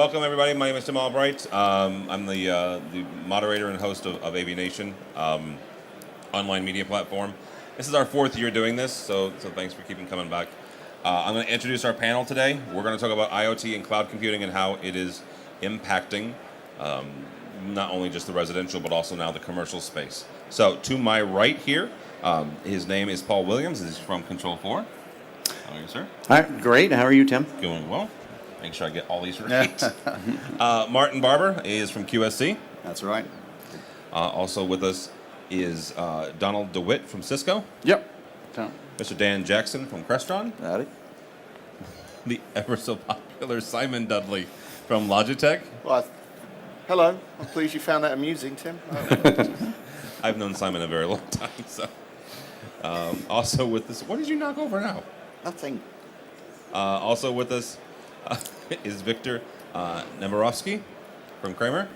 Welcome, everybody. My name is Tim Albright. I'm the moderator and host of AVNation, online media platform. This is our 4th year doing this, so thanks for keeping coming back. I'm going to introduce our panel today. We're going to talk about IoT and cloud computing and how it is impacting not only just the residential, but also now the commercial space. So to my right here, his name is Paul Williams. He's from Control 4. How are you, sir? All right, great. How are you, Tim? Doing well. Make sure I get all these right. Martin Barbour is from QSC. That's right. Also with us is Donald DeWitt from Cisco. Yep. Mr. Dan Jackson from Crestron. Howdy. The ever so popular Simon Dudley from Logitech. Well, hello. I'm pleased you found that amusing, Tim. I've known Simon a very long time. So, also with us, what did you knock over now? Nothing. Also with us is Victor Nemirovsky from Kramer.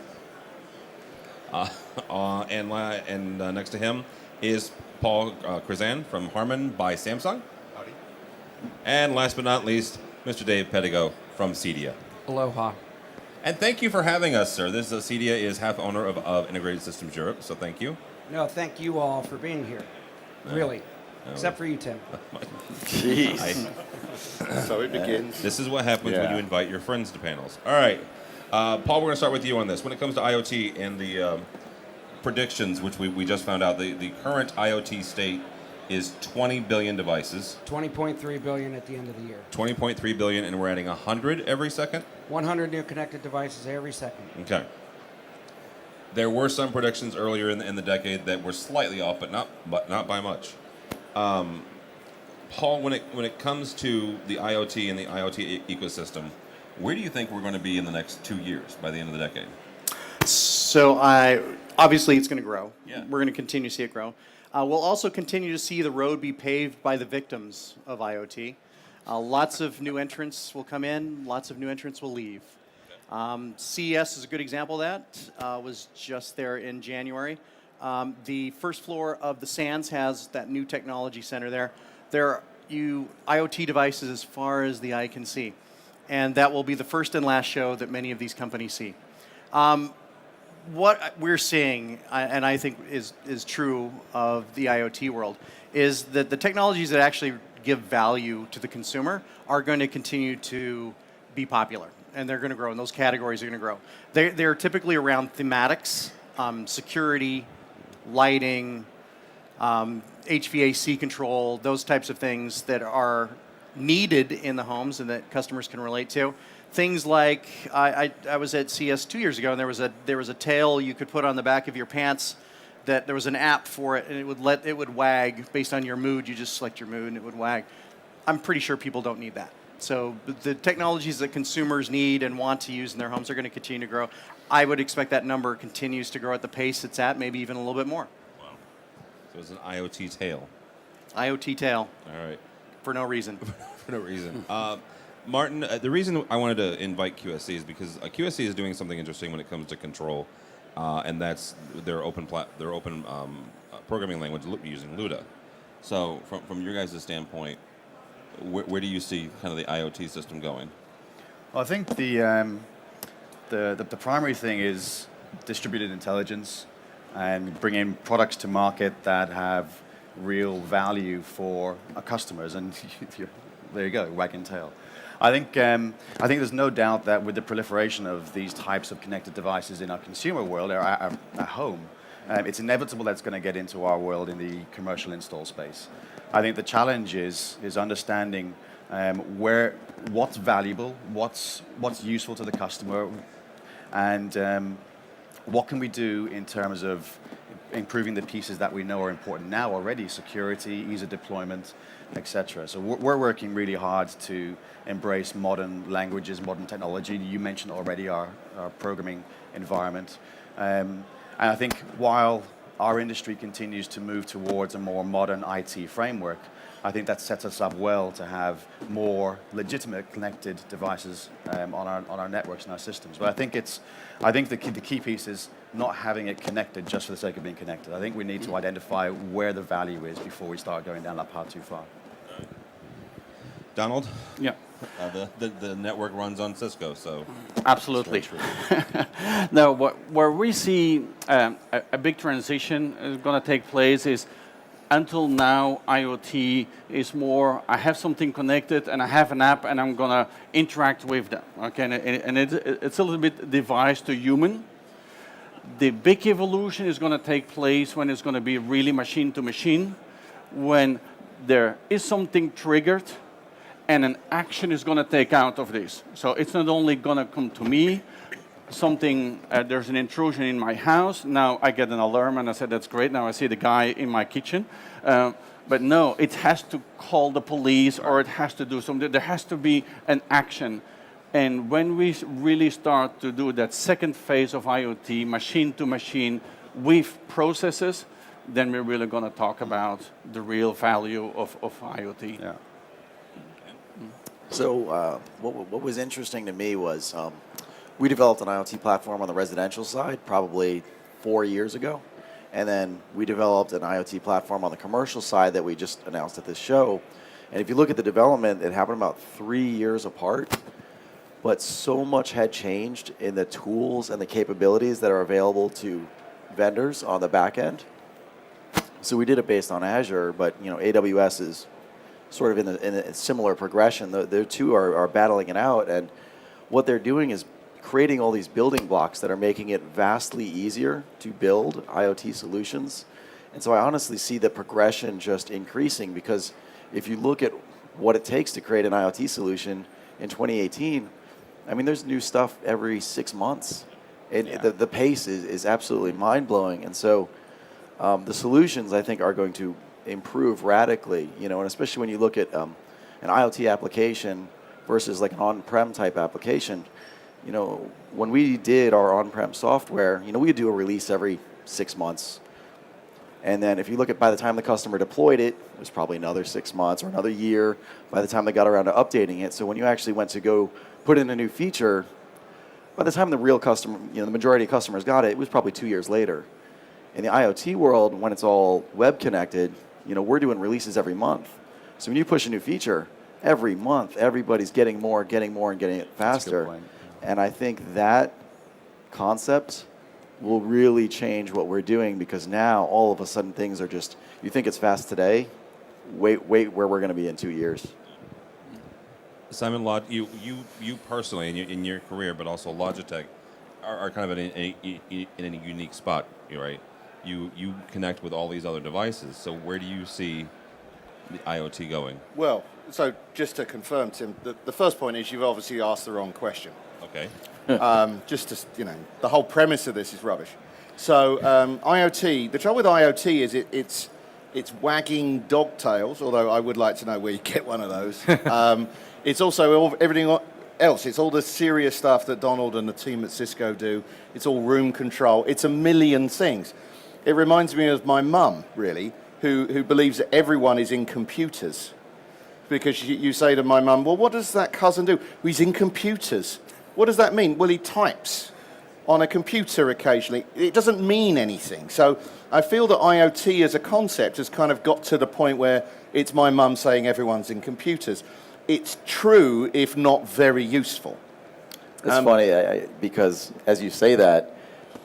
And next to him is Paul Krizan from HARMAN by Samsung. Howdy. And last but not least, Mr. Dave Pedigo from CEDIA. Aloha. And thank you for having us, sir. This CEDIA is half owner of Integrated Systems Europe, so thank you. No, thank you all for being here. Really. Except for you, Tim. Jeez. So it begins. This is what happens when you invite your friends to panels. All right. Paul, we're going to start with you on this. When it comes to IoT and the predictions, which we just found out, the current IoT state is 20 billion devices. 20.3 billion at the end of the year. 20.3 billion, and we're adding 100 every second? 100 new connected devices every second. Okay. There were some predictions earlier in the decade that were slightly off, but not by much. Paul, when it comes to the IoT and the IoT ecosystem, where do you think we're going to be in the next 2 years by the end of the decade? So obviously it's going to grow. Yeah. We're going to continue to see it grow. We'll also continue to see the road be paved by the victims of IoT. Lots of new entrants will come in. Lots of new entrants will leave. CES is a good example of that. Was just there in January. The first floor of the Sands has that new technology center there. There are IoT devices as far as the eye can see. And that will be the first and last show that many of these companies see. What we're seeing, and I think is true of the IoT world, is that the technologies that actually give value to the consumer are going to continue to be popular. And they're going to grow, and those categories are going to grow. They're typically around thematics, security, lighting, HVAC control, those types of things that are needed in the homes and that customers can relate to. Things like, I was at CES 2 years ago, and there was a tail you could put on the back of your pants that there was an app for it, and it would wag based on your mood. You just select your mood, and it would wag. I'm pretty sure people don't need that. So the technologies that consumers need and want to use in their homes are going to continue to grow. I would expect that number continues to grow at the pace it's at, maybe even a little bit more. Wow. So it's an IoT tail. IoT tail. All right. For no reason. For no reason. Martin, the reason I wanted to invite QSC is because QSC is doing something interesting when it comes to control, and that's their open programming language using Luda. So from your guys' standpoint, where do you see kind of the IoT system going? Well, I think the primary thing is distributed intelligence and bringing products to market that have real value for our customers. And there you go, wagging tail. I think there's no doubt that with the proliferation of these types of connected devices in our consumer world, our home, it's inevitable that's going to get into our world in the commercial install space. I think the challenge is understanding what's valuable, what's useful to the customer, and what can we do in terms of improving the pieces that we know are important now already: security, ease of deployment, etc. So we're working really hard to embrace modern languages, modern technology. You mentioned already our programming environment. And I think while our industry continues to move towards a more modern IT framework, I think that sets us up well to have more legitimate connected devices on our networks and our systems. But I think the key piece is not having it connected just for the sake of being connected. I think we need to identify where the value is before we start going down that path too far. Donald? Yeah, The network runs on Cisco, so absolutely. Now, where we see a big transition is going to take place is until now, IoT is more, I have something connected and I have an app and I'm going to interact with them. Okay, and it's a little bit device to human. The big evolution is going to take place when it's going to be really machine to machine, when there is something triggered and an action is going to take out of this. So it's not only going to come to me, something, there's an intrusion in my house, now I get an alarm and I said, that's great, now I see the guy in my kitchen. But no, it has to call the police or it has to do something. There has to be an action. And when we really start to do that second phase of IoT, machine to machine, with processes, then we're really going to talk about the real value of IoT. Yeah. So what was interesting to me was we developed an IoT platform on the residential side probably 4 years ago. And then we developed an IoT platform on the commercial side that we just announced at this show. And if you look at the development, it happened about 3 years apart. But so much had changed in the tools and the capabilities that are available to vendors on the back end. So we did it based on Azure, but AWS is sort of in a similar progression. The two are battling it out, and what they're doing is creating all these building blocks that are making it vastly easier to build IoT solutions. And so I honestly see the progression just increasing, because if you look at what it takes to create an IoT solution in 2018, I mean, there's new stuff every 6 months. And the pace is absolutely mind-blowing. And so the solutions, I think, are going to improve radically, and especially when you look at an IoT application versus like an on-prem type application. When we did our on-prem software, we would do a release every 6 months. And then if you look at by the time the customer deployed it, it was probably another 6 months or another year by the time they got around to updating it. So when you actually went to go put in a new feature, by the time the real customer, the majority of customers got it, it was probably 2 years later. In the IoT world, when it's all web connected, we're doing releases every month. So when you push a new feature, every month, everybody's getting more, and getting it faster. And I think that concept will really change what we're doing, because now all of a sudden things are just, you think it's fast today, wait where we're going to be in 2 years. Simon, you personally in your career, but also Logitech, are kind of in a unique spot, right? You connect with all these other devices. So where do you see the IoT going? Well, so just to confirm, Tim, the first point is you've obviously asked the wrong question. Okay. Just to, the whole premise of this is rubbish. So IoT, the trouble with IoT is it's wagging dog tails, although I would like to know where you get one of those. It's also everything else. It's all the serious stuff that Donald and the team at Cisco do. It's all room control. It's a million things. It reminds me of my mum, really, who believes that everyone is in computers. Because you say to my mum, well, what does that cousin do? Well, he's in computers. What does that mean? Well, he types on a computer occasionally. It doesn't mean anything. So I feel that IoT as a concept has kind of got to the point where it's my mum saying everyone's in computers. It's true, if not very useful. It's funny, because as you say that,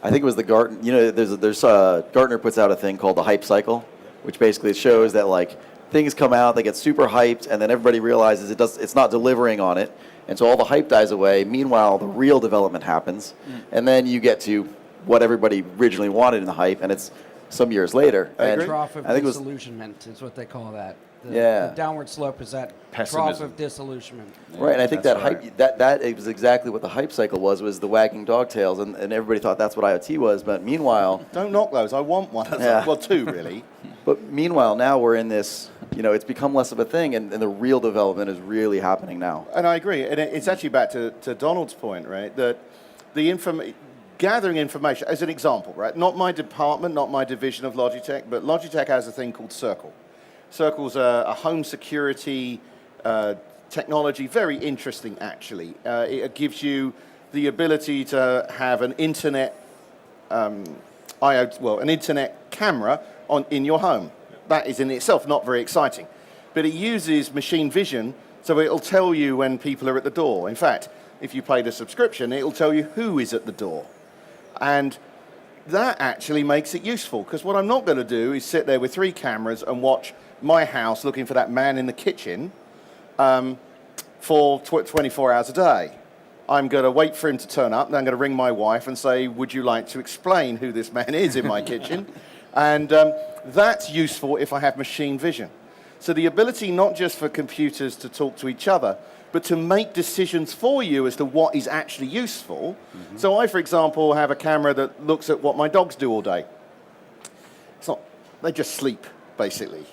I think it was the Gartner, Gartner puts out a thing called the hype cycle, which basically shows that like things come out, they get super hyped, and then everybody realizes it's not delivering on it. And so all the hype dies away. Meanwhile, the real development happens. And then you get to what everybody originally wanted in the hype, and it's some years later. The trough of disillusionment is what they call that. The downward slope is that Pessimism. trough of disillusionment. Right, and I think that right. hype, that is exactly what the hype cycle was the wagging dog tails, and everybody thought that's what IoT was. But meanwhile, Don't knock those. I want one of those. Yeah. Well, two, really. but meanwhile now we're in this. It's become less of a thing, and the real development is really happening now. And I agree. And it's actually back to Donald's point, right? That the gathering information, as an example, right? Not my department, not my division of Logitech, but Logitech has a thing called Circle. Circle's a home security technology, very interesting, actually. It gives you the ability to have an internet, an internet camera in your home. That is in itself not very exciting. But it uses machine vision So it'll tell you when people are at the door. In fact, if you paid a subscription, it'll tell you who is at the door. And that actually makes it useful, because what I'm not going to do is sit there with 3 cameras and watch my house looking for that man in the kitchen for 24 hours a day. I'm going to wait for him to turn up, and I'm going to ring my wife and say, would you like to explain who this man is in my kitchen? And that's useful if I have machine vision. So the ability not just for computers to talk to each other, but to make decisions for you as to what is actually useful. Mm-hmm. So I, for example, have a camera that looks at what my dogs do all day. It's not, they just sleep, basically.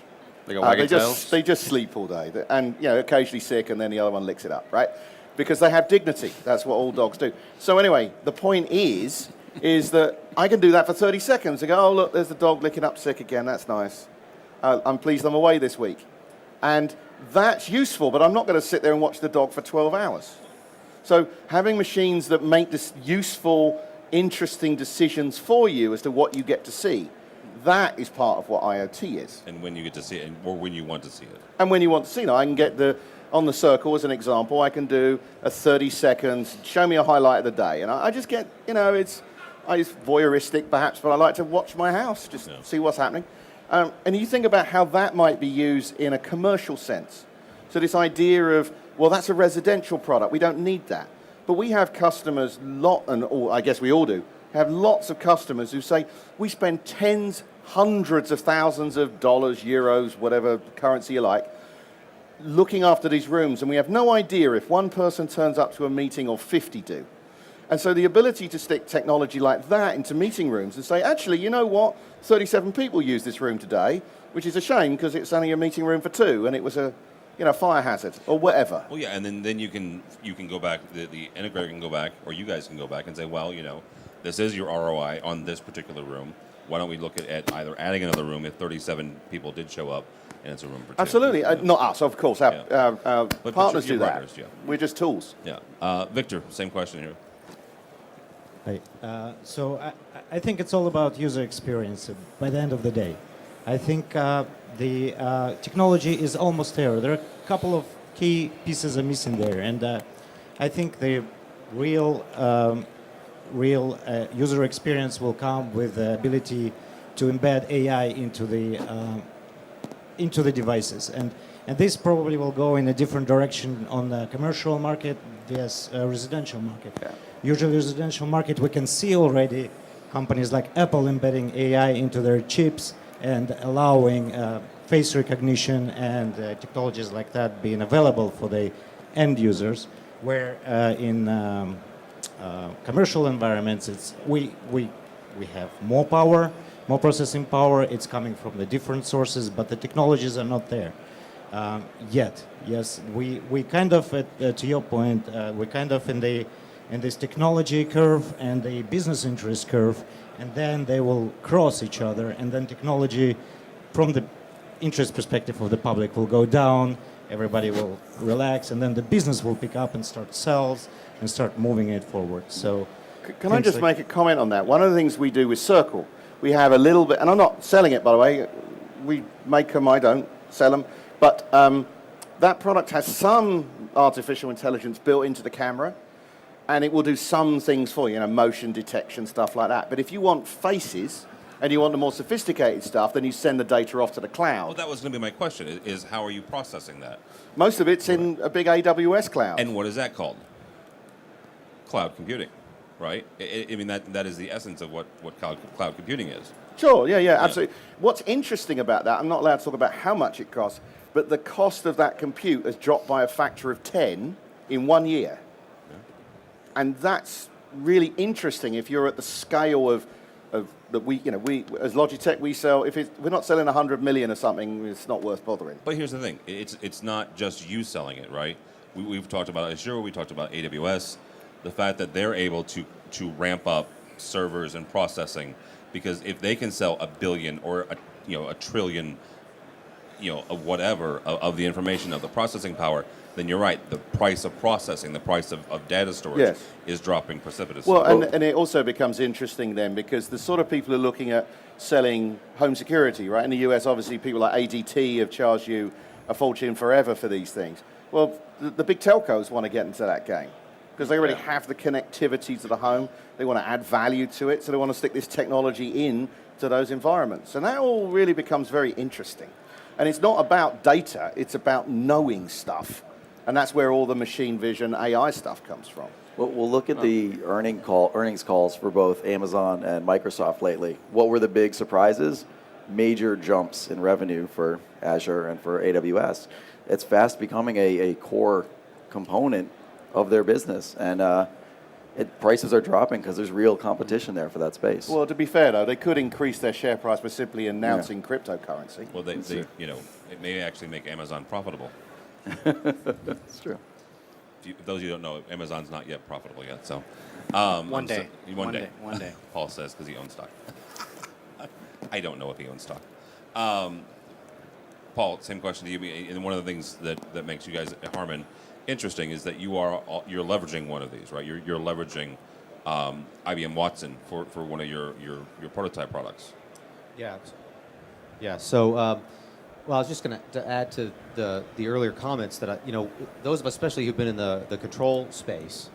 They got wagging tails? They just sleep all day. And, you know, occasionally sick, and then the other one licks it up, right? Because they have dignity. That's what all dogs do. So anyway, the point is that I can do that for 30 seconds and go, oh, look, there's the dog licking up sick again. That's nice. I'm pleased I'm away this week. And that's useful, but I'm not going to sit there and watch the dog for 12 hours. So having machines that make this useful, interesting decisions for you as to what you get to see, that is part of what IoT is. And when you get to see it, or when you want to see it. And when you want to see it, I can get on the circle, as an example, I can do a 30 seconds, show me a highlight of the day. And I just get, you know, it's voyeuristic perhaps, but I like to watch my house, just see what's happening. And you think about how that might be used in a commercial sense. So this idea of, well, that's a residential product, we don't need that. But we have customers, I guess we all do, have lots of customers who say, we spend tens, hundreds of thousands of dollars, euros, whatever currency you like, looking after these rooms, and we have no idea if one person turns up to a meeting or 50 do. And so the ability to stick technology like that into meeting rooms and say, actually, you know what? 37 people use this room today, which is a shame because it's only a meeting room for 2, and it was a fire hazard or whatever. Well, yeah, and then you can go back, the integrator can go back, or you guys can go back and say, well, this is your ROI on this particular room. Why don't we look at either adding another room if 37 people did show up, and it's a room for 2. Absolutely. Not us, of course. Our partners do that. Partners, yeah. We're just tools. Yeah. Victor, same question here. Right. So I think it's all about user experience by the end of the day. I think the technology is almost there. There are a couple of key pieces are missing there, and I think the real user experience will come with the ability to embed AI into the devices, and this probably will go in a different direction on the commercial market versus residential market. Yeah. Usually residential market, we can see already companies like Apple embedding AI into their chips and allowing face recognition and technologies like that being available for the end users, where in commercial environments, we have more power, more processing power. It's coming from the different sources, but the technologies are not there yet. Yes, we kind of, to your point, we're kind of in this technology curve and the business interest curve, and then they will cross each other, and then technology, from the interest perspective of the public, will go down, everybody will relax, and then the business will pick up and start sales and start moving it forward. So, can I just make a comment on that? One of the things we do with Circle, we have a little bit, and I'm not selling it, by the way, we make them, I don't sell them, but that product has some artificial intelligence built into the camera, and it will do some things for you, motion detection, stuff like that. But if you want faces and you want the more sophisticated stuff, then you send the data off to the cloud. Well, that was going to be my question, is how are you processing that? Most of it's in a big AWS cloud. And what is that called? Cloud computing, right? I mean, that is the essence of what cloud computing is. Sure, yeah, absolutely. What's interesting about that, I'm not allowed to talk about how much it costs, but the cost of that compute has dropped by a factor of 10 in 1 year. And that's really interesting if you're at the scale of that we as Logitech, we sell, we're not selling 100 million or something, it's not worth bothering. But here's the thing, it's not just you selling it, right? We've talked about Azure, we talked about AWS, the fact that they're able to ramp up servers and processing, because if they can sell 1 billion or a trillion, of whatever, of the information, of the processing power, then you're right, the price of processing, the price of data storage is dropping precipitously. Well, and it also becomes interesting then, because the sort of people who are looking at selling home security, right? In the US, obviously, people like ADT have charged you a fortune forever for these things. Well, the big telcos want to get into that game because they already have the connectivity to the home. They want to add value to it, so they want to stick this technology in to those environments. And that all really becomes very interesting. And it's not about data, it's about knowing stuff. And that's where all the machine vision AI stuff comes from. Well, we'll look at the earnings calls for both Amazon and Microsoft lately. What were the big surprises? Major jumps in revenue for Azure and for AWS. It's fast becoming a core component of their business, and prices are dropping because there's real competition there for that space. Well, to be fair though, they could increase their share price by simply announcing cryptocurrency. Well, they it may actually make Amazon profitable. That's true. If those of you who don't know, Amazon's not yet profitable yet. So One day. One day. One day. Paul says because he owns stock. I don't know if he owns stock. Paul, same question to you. And one of the things that makes you guys at HARMAN interesting is that you're leveraging one of these, right? You're leveraging IBM Watson for one of your prototype products. Yeah. Yeah. So, well, I was just going to add to the earlier comments that those of us, especially who've been in the control space,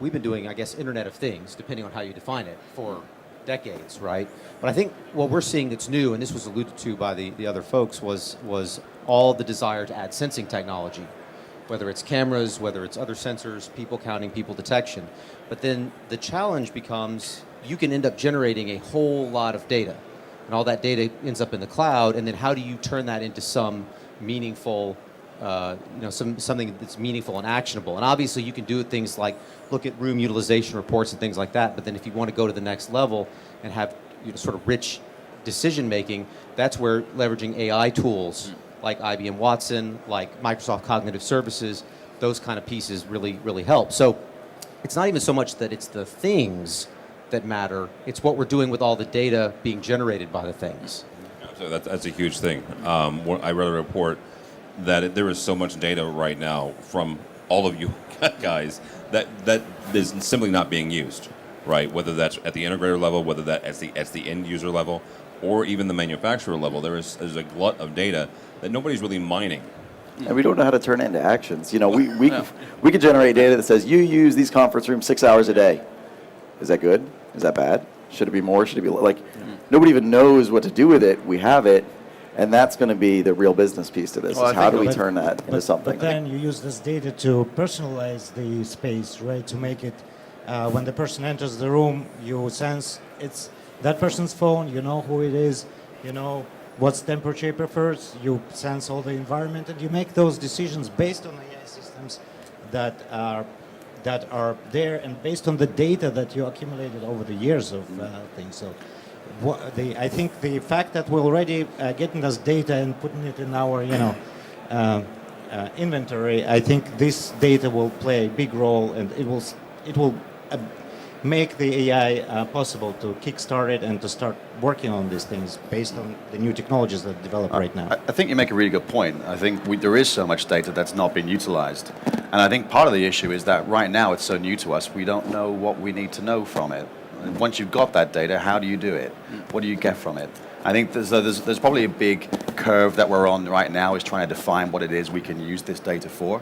we've been doing, I guess, Internet of Things, depending on how you define it, for decades, right? But I think what we're seeing that's new, and this was alluded to by the other folks, was all the desire to add sensing technology, whether it's cameras, whether it's other sensors, people counting, people detection. But then the challenge becomes you can end up generating a whole lot of data, and all that data ends up in the cloud, and then how do you turn that into some meaningful, something that's meaningful and actionable? And obviously you can do things like look at room utilization reports and things like that, but then if you want to go to the next level and have sort of rich decision making, that's where leveraging AI tools like IBM Watson, like Microsoft Cognitive Services, those kind of pieces really, really help. So it's not even so much that it's the things that matter, it's what we're doing with all the data being generated by the things. So that's a huge thing. I read a report that there is so much data right now from all of you guys that is simply not being used, right? Whether that's at the integrator level, whether that at the end user level, or even the manufacturer level, there's a glut of data that nobody's really mining. And we don't know how to turn it into actions. We could generate data that says you use these conference rooms 6 hours a day. Is that good? Is that bad? Should it be more? Should it be nobody even knows what to do with it. We have it, and that's going to be the real business piece to this. Well, is how do we turn that into something? But then you use this data to personalize the space, right? To make it, when the person enters the room, you sense it's that person's phone, you know who it is, you know what's temperature he prefers, you sense all the environment, and you make those decisions based on AI systems that are there and based on the data that you accumulated over the years of things. So I think the fact that we're already getting this data and putting it in our inventory, I think this data will play a big role, and it will make the AI possible to kickstart it and to start working on these things based on the new technologies that develop right now. I think you make a really good point. I think there is so much data that's not been utilized. And I think part of the issue is that right now it's so new to us, we don't know what we need to know from it. And once you've got that data, how do you do it? What do you get from it? I think there's probably a big curve that we're on right now is trying to define what it is we can use this data for.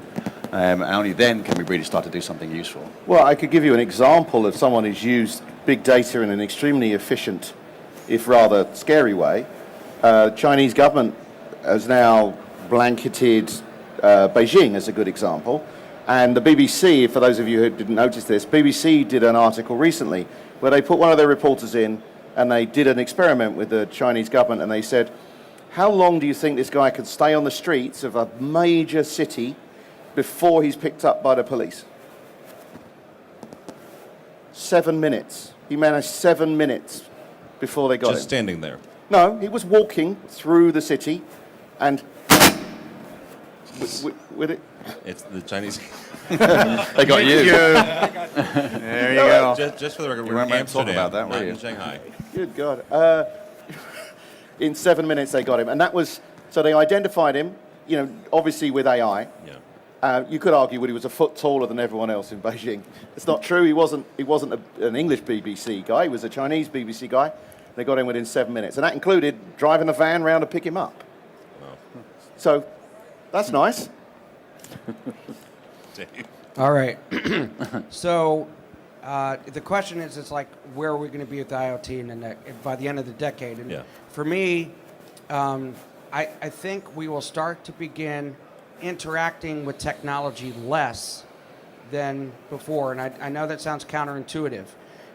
And only then can we really start to do something useful. Well, I could give you an example of someone who's used big data in an extremely efficient, if rather scary way. Chinese government has now blanketed Beijing as a good example. And the BBC, for those of you who didn't notice this, BBC did an article recently where they put one of their reporters in and they did an experiment with the Chinese government, and they said, how long do you think this guy could stay on the streets of a major city before he's picked up by the police? 7 minutes. He managed 7 minutes before they got him. Just standing there. No, he was walking through the city and with it. It's the Chinese. They got you. There you go. Just for the record, You we're weren't in meant to talk Amsterdam, about that, were not you? in Shanghai. Good God. In 7 minutes they got him. And that was, so they identified him, obviously with AI. Yeah. You could argue that he was a foot taller than everyone else in Beijing. It's not true. He wasn't an English BBC guy. He was a Chinese BBC guy. They got him within 7 minutes. And that included driving a van round to pick him up. Wow. So that's nice. Dave. All right. So the question is, it's like, where are we going to be with IoT by the end of the decade? And Yeah. for me, I think we will start to begin interacting with technology less than before. And I know that sounds counterintuitive.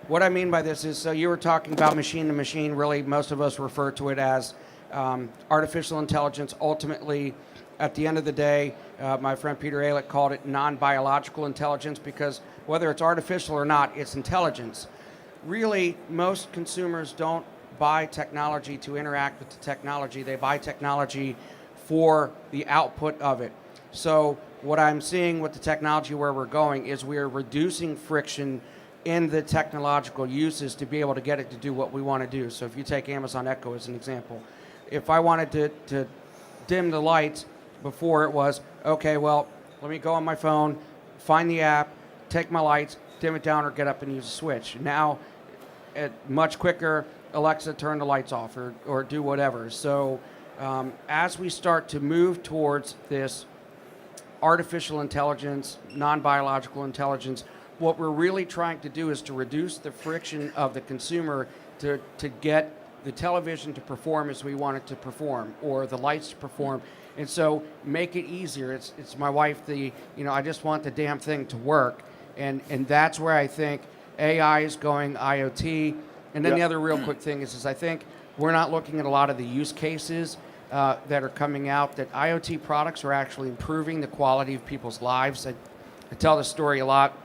What I mean by this is, so you were talking about machine to machine. Really, most of us refer to it as artificial intelligence. Ultimately, at the end of the day, my friend Peter Alick called it non-biological intelligence, because whether it's artificial or not, it's intelligence. Really, most consumers don't buy technology to interact with the technology. They buy technology for the output of it. So what I'm seeing with the technology where we're going is we're reducing friction in the technological uses to be able to get it to do what we want to do. So if you take Amazon Echo as an example, if I wanted to dim the lights, before it was, okay, well, let me go on my phone, find the app, take my lights, dim it down, or get up and use a switch. Now, much quicker, Alexa, turn the lights off, or do whatever. So as we start to move towards this artificial intelligence, non-biological intelligence, what we're really trying to do is to reduce the friction of the consumer to get the television to perform as we want it to perform, or the lights to perform. And so make it easier. It's my wife, I just want the damn thing to work. And that's where I think AI is going, IoT. And then the other real quick thing is I think we're not looking at a lot of the use cases that are coming out, that IoT products are actually improving the quality of people's lives. I tell this story a lot.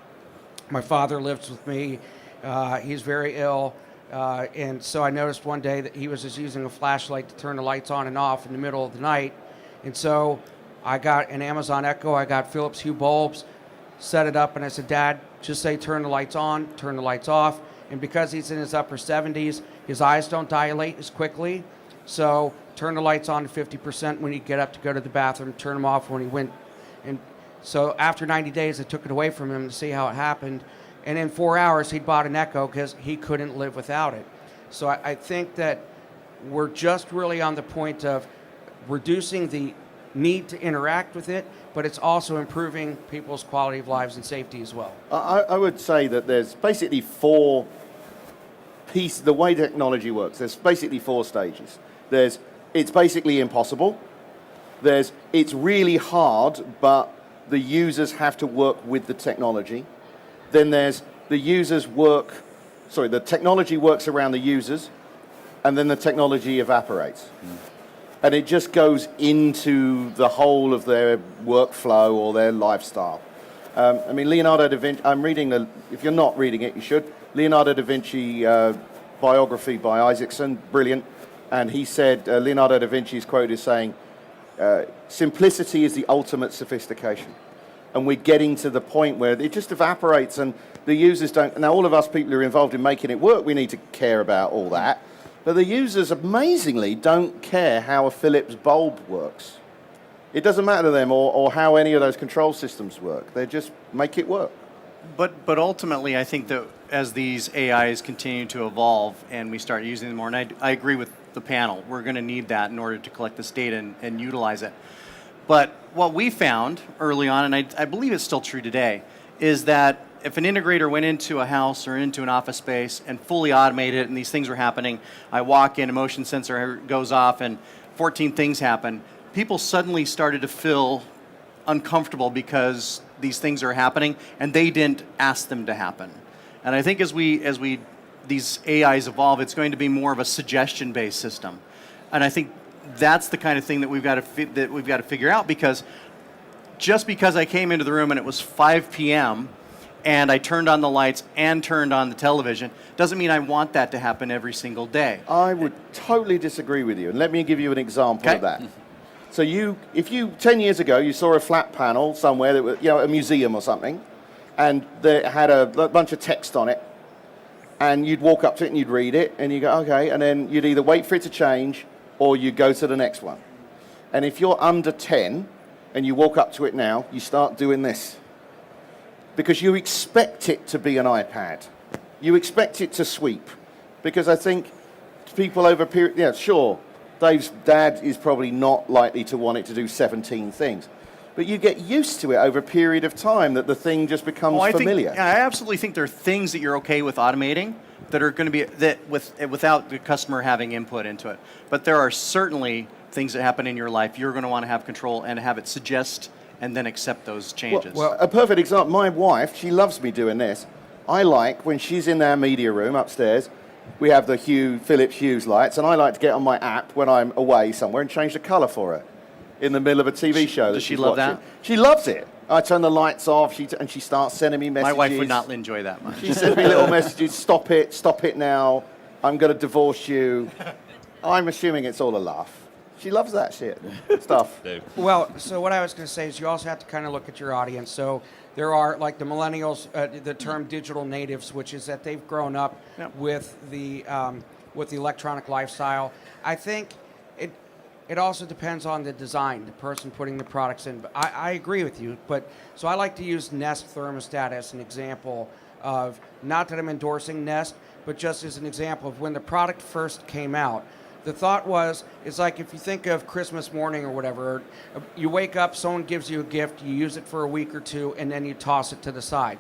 My father lives with me. He's very ill. And so I noticed one day that he was just using a flashlight to turn the lights on and off in the middle of the night. And so I got an Amazon Echo, I got Philips Hue bulbs, set it up, and I said, Dad, just say turn the lights on, turn the lights off. And because he's in his upper 70s, his eyes don't dilate as quickly. So turn the lights on to 50% when he get up to go to the bathroom, turn them off when he went. And so after 90 days, I took it away from him to see how it happened. And in 4 hours, he'd bought an Echo because he couldn't live without it. So I think that we're just really on the point of reducing the need to interact with it, but it's also improving people's quality of lives and safety as well. I would say that there's basically four pieces. The way technology works, there's basically four stages. There's it's basically impossible. There's it's really hard, but the users have to work with the technology. Then there's the technology works around the users, and then the technology evaporates. And it just goes into the whole of their workflow or their lifestyle. Leonardo da Vinci, if you're not reading it, you should. Leonardo da Vinci biography by Isaacson, brilliant. And he said, Leonardo da Vinci is quoted as saying, simplicity is the ultimate sophistication. And we're getting to the point where it just evaporates and the users don't. Now, all of us people who are involved in making it work, we need to care about all that. But the users, amazingly, don't care how a Philips bulb works. It doesn't matter to them or how any of those control systems work. They just make it work. But ultimately, I think that as these AIs continue to evolve and we start using them more, and I agree with the panel, we're going to need that in order to collect this data and utilize it. But what we found early on, and I believe it's still true today, is that if an integrator went into a house or into an office space and fully automated it and these things were happening, I walk in, a motion sensor goes off, and 14 things happen, people suddenly started to feel uncomfortable because these things are happening and they didn't ask them to happen. And I think as these AIs evolve, it's going to be more of a suggestion-based system. And I think that's the kind of thing that we've got to figure out, because just because I came into the room and it was 5 p.m. and I turned on the lights and turned on the television doesn't mean I want that to happen every single day. I would totally disagree with you, and let me give you an example of that. So if you 10 years ago you saw a flat panel somewhere that was, a museum or something, and they had a bunch of text on it, and you'd walk up to it and you'd read it and you go, okay, and then you'd either wait for it to change or you go to the next one. And if you're under 10 and you walk up to it now, you start doing this. Because you expect it to be an iPad. You expect it to sweep. Because I think people over a period, sure, Dave's dad is probably not likely to want it to do 17 things. but you get used to it over a period of time that the thing just becomes familiar. I absolutely think there are things that you're okay with automating that are going to be without the customer having input into it. But there are certainly things that happen in your life you're going to want to have control and have it suggest and then accept those changes. Well, a perfect example, my wife, she loves me doing this. I like, when she's in our media room upstairs, we have the Philips Hue lights, and I like to get on my app when I'm away somewhere and change the colour for her in the middle of a TV show. Does she love that? She loves it. I turn the lights off, and she starts sending me messages. My wife would not enjoy that much. She sends me little messages, stop it now, I'm going to divorce you. I'm assuming it's all a laugh. She loves that stuff. Dave. Well, so what I was going to say is you also have to kind of look at your audience. So there are, like the millennials, the term digital natives, which is that they've grown up with the electronic lifestyle. I think it also depends on the design, the person putting the products in. But I agree with you. But so I like to use Nest thermostat as an example of, not that I'm endorsing Nest, but just as an example of when the product first came out. The thought was, it's like if you think of Christmas morning or whatever, you wake up, someone gives you a gift, you use it for a week or two, and then you toss it to the side.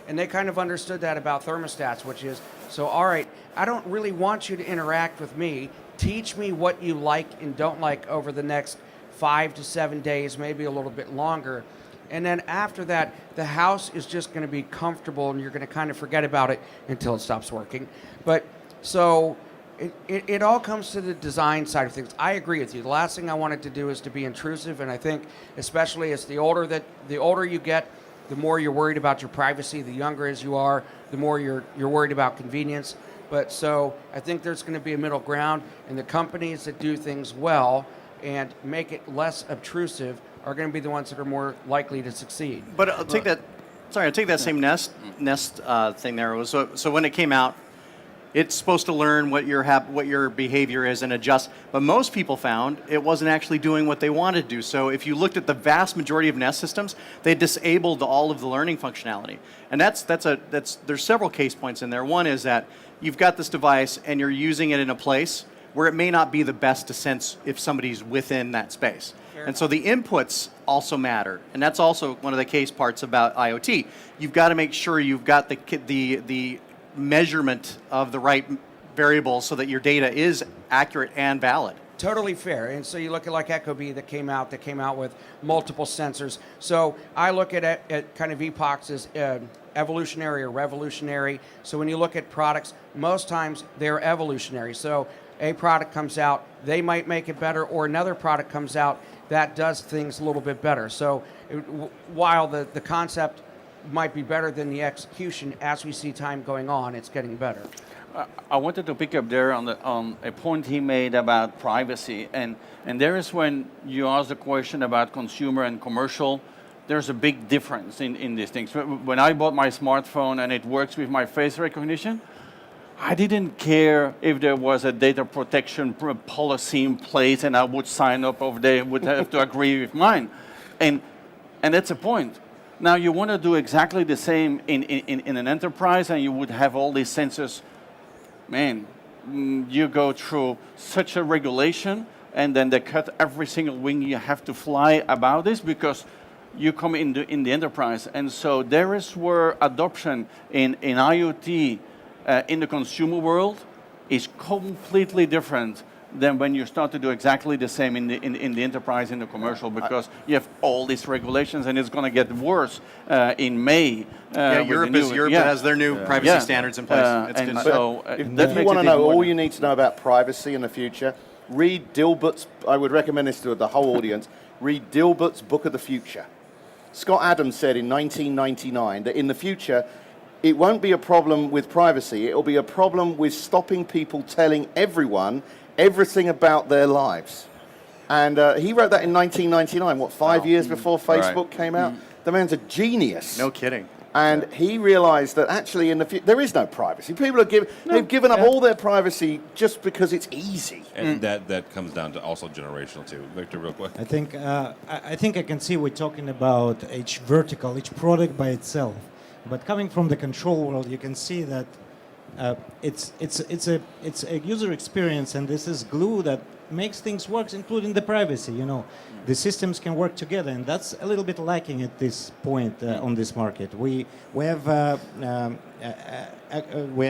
And they kind of understood that about thermostats, which is, so all right, I don't really want you to interact with me. Teach me what you like and don't like over the next 5 to 7 days, maybe a little bit longer. And then after that, the house is just going to be comfortable, and you're going to kind of forget about it until it stops working. But so it all comes to the design side of things. I agree with you. The last thing I wanted to do is to be intrusive, and I think especially as the older you get, the more you're worried about your privacy. The younger as you are, the more you're worried about convenience. But so I think there's going to be a middle ground, and the companies that do things well and make it less obtrusive are going to be the ones that are more likely to succeed. But I'll take that. Sorry, I'll take that same Nest thing there. So when it came out, it's supposed to learn what your behavior is and adjust. But most people found it wasn't actually doing what they wanted to do. So if you looked at the vast majority of Nest systems, they disabled all of the learning functionality. And there's several case points in there. One is that you've got this device and you're using it in a place where it may not be the best to sense if somebody's within that space. And so the inputs also matter. And that's also one of the case parts about IoT. You've got to make sure you've got the measurement of the right variables so that your data is accurate and valid. Totally fair. And so you look at like ecobee that came out with multiple sensors. So I look at kind of epochs as evolutionary or revolutionary. So when you look at products, most times they're evolutionary. So a product comes out, they might make it better, or another product comes out that does things a little bit better. So while the concept might be better than the execution, as we see time going on, it's getting better. I wanted to pick up there on a point he made about privacy, and there is when you ask the question about consumer and commercial, there's a big difference in these things. When I bought my smartphone and it works with my face recognition, I didn't care if there was a data protection policy in place and I would sign up or they would have to agree with mine. And that's a point. Now you want to do exactly the same in an enterprise and you would have all these sensors. Man, you go through such a regulation and then they cut every single wing you have to fly about this because you come in the enterprise. And so there is where adoption in IoT in the consumer world is completely different than when you start to do exactly the same in the enterprise, in the commercial, because you have all these regulations and it's going to get worse in May. Europe has their new privacy standards in place. If you want to know all you need to know about privacy in the future, read Dilbert's, I would recommend this to the whole audience, read Dilbert's Book of the Future. Scott Adams said in 1999 that in the future, it won't be a problem with privacy, it'll be a problem with stopping people telling everyone everything about their lives. And he wrote that in 1999, 5 years before Facebook came out? The man's a genius. No kidding. And he realized that actually in the future, there is no privacy. People are they've given up all their privacy just because it's easy. And that comes down to also generational too. Victor, real quick. I think I can see we're talking about each vertical, each product by itself. But coming from the control world, you can see that it's a user experience, and this is glue that makes things work, including the privacy. You know, the systems can work together, and that's a little bit lacking at this point on this market. We have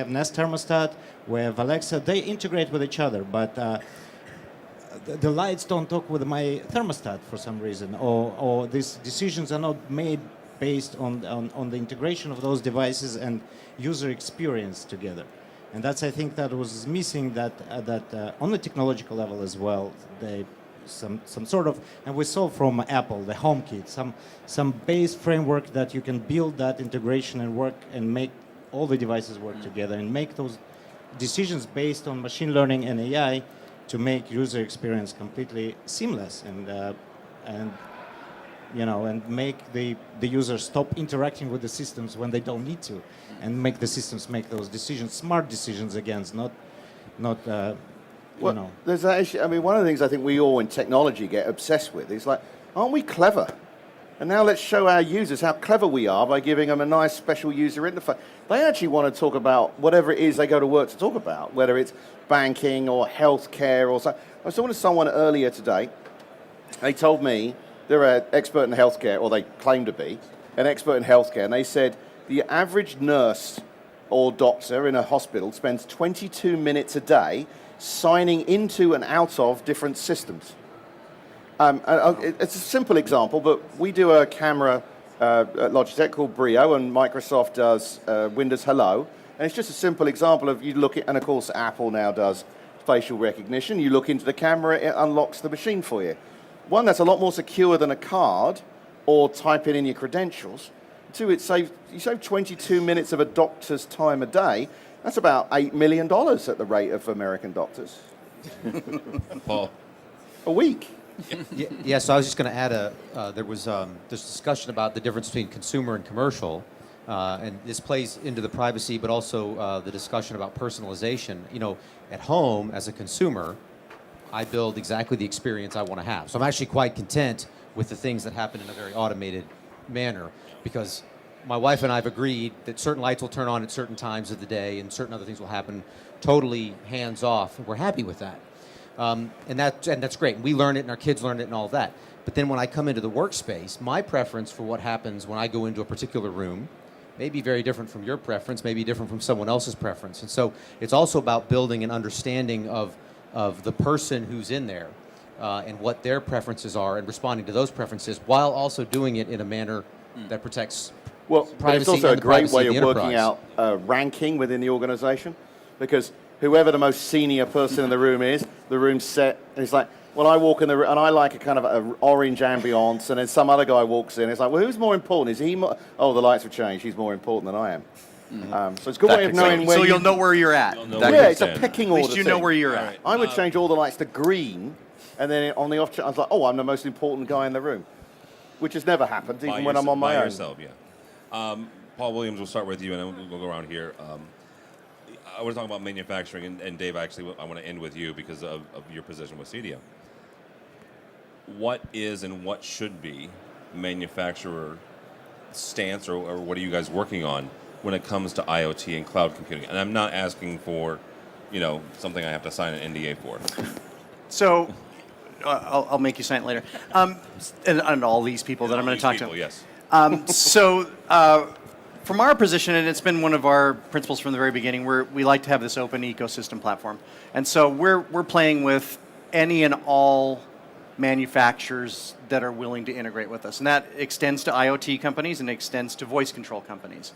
Nest thermostat, we have Alexa. They integrate with each other, but the lights don't talk with my thermostat for some reason, or these decisions are not made based on the integration of those devices and user experience together. And that's, I think, that was missing that on the technological level as well. Some sort of, and we saw from Apple, the HomeKit, some base framework that you can build that integration and work and make all the devices work together and make those decisions based on machine learning and AI to make user experience completely seamless and you know, and make the user stop interacting with the systems when they don't need to, and make the systems make those decisions, smart decisions again, not you know. There's that issue. I mean, one of the things I think we all in technology get obsessed with is like, aren't we clever? And now let's show our users how clever we are by giving them a nice special user interface. They actually want to talk about whatever it is they go to work to talk about, whether it's banking or healthcare or something. I was talking to someone earlier today. They told me they're an expert in healthcare, or they claim to be an expert in healthcare, and they said the average nurse or doctor in a hospital spends 22 minutes a day signing into and out of different systems. It's a simple example, but we do a camera at Logitech called Brio, and Microsoft does Windows Hello, and it's just a simple example of you look at, and of course Apple now does facial recognition. You look into the camera, it unlocks the machine for you. One, that's a lot more secure than a card or typing in your credentials. Two, you save 22 minutes of a doctor's time a day. That's about $8 million at the rate of American doctors. Paul. A week. Yeah, so I was just going to add there was this discussion about the difference between consumer and commercial, and this plays into the privacy, but also the discussion about personalization. You know, at home as a consumer, I build exactly the experience I want to have. So I'm actually quite content with the things that happen in a very automated manner, because my wife and I have agreed that certain lights will turn on at certain times of the day and certain other things will happen totally hands off. We're happy with that. And that's great. We learn it and our kids learn it and all that. But then when I come into the workspace, my preference for what happens when I go into a particular room may be very different from your preference, may be different from someone else's preference. And so it's also about building an understanding of the person who's in there and what their preferences are and responding to those preferences while also doing it in a manner that protects But privacy. it's also a and the great privacy way of of the working enterprise. out ranking within the organization, because whoever the most senior person in the room is, the room's set, and it's like, well, I walk in the room, and I like a kind of a orange ambiance, and then some other guy walks in, it's like, well, who's more important? Is he more, oh, the lights have changed, he's more important than I am. So it's a good way of knowing where So you'll know where you're at. You'll know Yeah, where you it's a stand. pecking At order least you know thing. where you're at. I would change all the lights to green, and then on the off chance, I was like, oh, I'm the most important guy in the room, which has never happened, even when I'm on my by own. yourself, yeah. Paul Williams, we'll start with you, and then we'll go around here. I want to talk about manufacturing, and Dave, actually, I want to end with you because of your position with CEDIA. What is and what should be manufacturer stance, or what are you guys working on when it comes to IoT and cloud computing? And I'm not asking for, something I have to sign an NDA for. So I'll make you sign it later. And all these people that I'm going to talk to. Yes. From our position, and it's been one of our principles from the very beginning, we like to have this open ecosystem platform. And so we're playing with any and all manufacturers that are willing to integrate with us. And that extends to IoT companies and extends to voice control companies,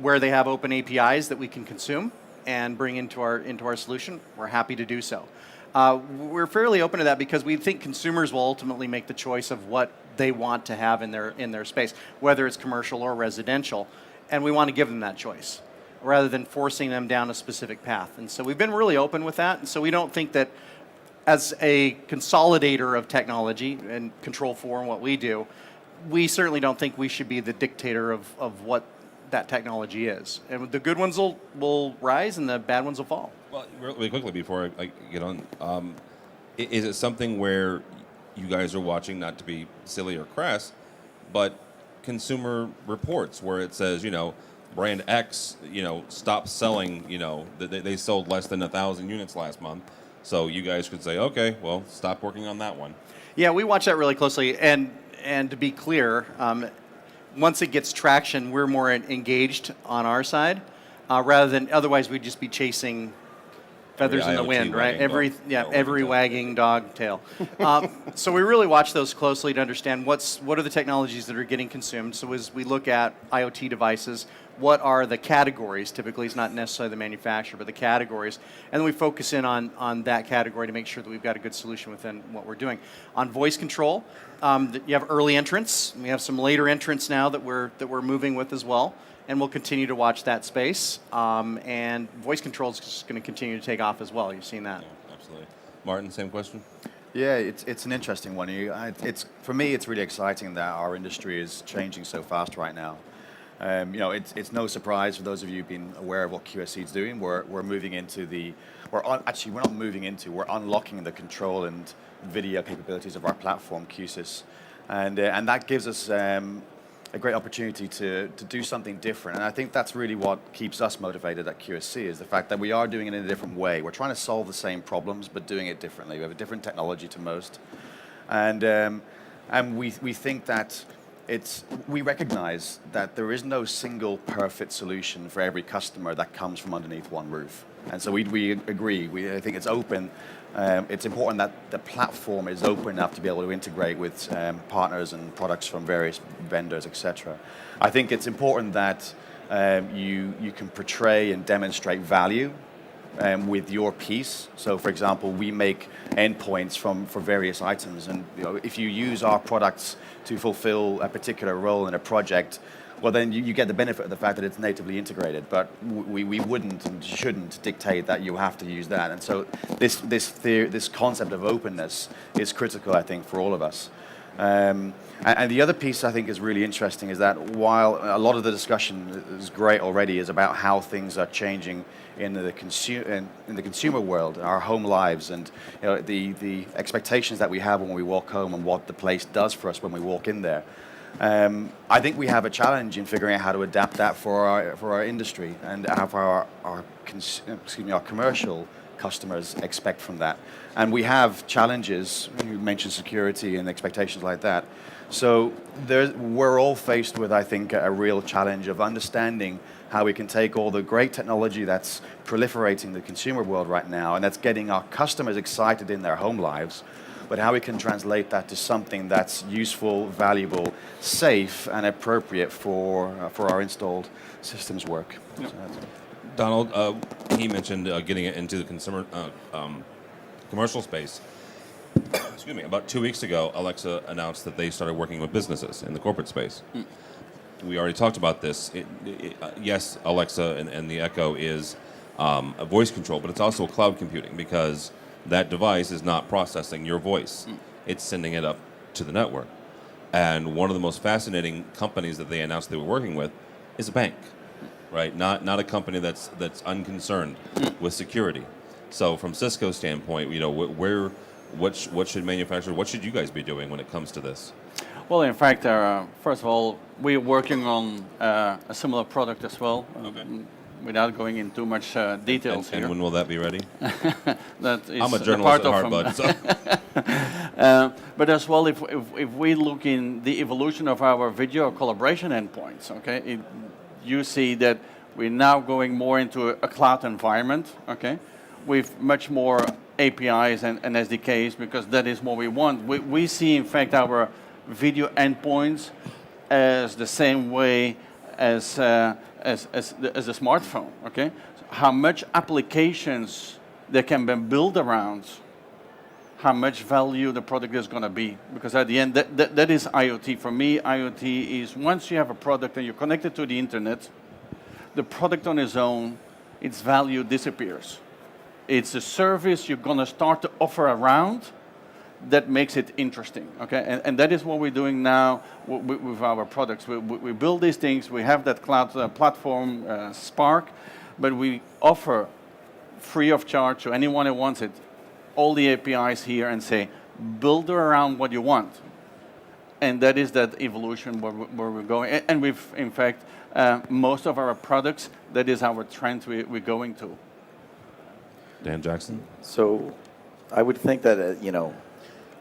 where they have open APIs that we can consume and bring into our solution. We're happy to do so. We're fairly open to that because we think consumers will ultimately make the choice of what they want to have in their space, whether it's commercial or residential, and we want to give them that choice rather than forcing them down a specific path. And so we've been really open with that, and so we don't think that as a consolidator of technology and Control4 and what we do, we certainly don't think we should be the dictator of what that technology is. And the good ones will rise and the bad ones will fall. Well, really quickly before I get on, is it something where you guys are watching, not to be silly or crass, but consumer reports where it says, brand X, stopped selling, they sold less than 1,000 units last month, So you guys could say, okay, well, stop working on that one. Yeah, we watch that really closely, and to be clear, once it gets traction, we're more engaged on our side, rather than otherwise we'd just be chasing feathers in the IoT wind, right? wagging dog. Every wagging dog tail. So we really watch those closely to understand what are the technologies that are getting consumed. So as we look at IoT devices, what are the categories? Typically, it's not necessarily the manufacturer, but the categories, and then we focus in on that category to make sure that we've got a good solution within what we're doing. On voice control, you have early entrants. We have some later entrants now that we're moving with as well. And we'll continue to watch that space. And voice control is just going to continue to take off as well. You've seen that. Yeah, absolutely. Martin, same question? Yeah, it's an interesting one. For me, it's really exciting that our industry is changing so fast right now. It's no surprise for those of you who've been aware of what QSC is doing. We're moving into we're not moving into, we're unlocking the control and video capabilities of our platform, QSys. And that gives us a great opportunity to do something different. And I think that's really what keeps us motivated at QSC, is the fact that we are doing it in a different way. We're trying to solve the same problems, but doing it differently. We have a different technology to most. And we think that we recognize that there is no single perfect solution for every customer that comes from underneath one roof. And so we agree. I think it's open. It's important that the platform is open enough to be able to integrate with partners and products from various vendors, etc. I think it's important that you can portray and demonstrate value with your piece. So, for example, we make endpoints for various items, and if you use our products to fulfill a particular role in a project, well, then you get the benefit of the fact that it's natively integrated. But we wouldn't and shouldn't dictate that you have to use that. And so this concept of openness is critical, I think, for all of us. And the other piece I think is really interesting is that while a lot of the discussion is great already is about how things are changing in the consumer world, our home lives, and the expectations that we have when we walk home and what the place does for us when we walk in there. I think we have a challenge in figuring out how to adapt that for our industry and how our commercial customers expect from that. And we have challenges. You mentioned security and expectations like that. So we're all faced with, I think, a real challenge of understanding how we can take all the great technology that's proliferating in the consumer world right now, and that's getting our customers excited in their home lives, but how we can translate that to something that's useful, valuable, safe, and appropriate for our installed systems work. Yep. So Donald, he mentioned getting it into the consumer commercial space. Excuse me. About 2 weeks ago, Alexa announced that they started working with businesses in the corporate space. We already talked about this. Yes, Alexa and the Echo is a voice control, but it's also cloud computing, because that device is not processing your voice. It's sending it up to the network. And one of the most fascinating companies that they announced they were working with is a bank, right? Not a company that's unconcerned with security. So from Cisco's standpoint, what should you guys be doing when it comes to this? Well, in fact, first of all, we're working on a similar product as well. Okay. Without going into too much details here. And when will that be ready? That is I'm a journalist at heart, bud. So. But as well, if we look in the evolution of our video collaboration endpoints, okay, you see that we're now going more into a cloud environment, okay, with much more APIs and SDKs, because that is what we want. We see, in fact, our video endpoints as the same way as a smartphone, okay? How much applications that can be built around, how much value the product is going to be. Because at the end, that is IoT. For me, IoT is once you have a product and you're connected to the internet, the product on its own, its value disappears. It's a service you're going to start to offer around that makes it interesting, okay? And that is what we're doing now with our products. We build these things, we have that cloud platform, Spark, but we offer free of charge to anyone who wants it, all the APIs here, and say, build around what you want. And that is that evolution where we're going. And we've, in fact, most of our products, that is our trend we're going to. Dan Jackson? So I would think that,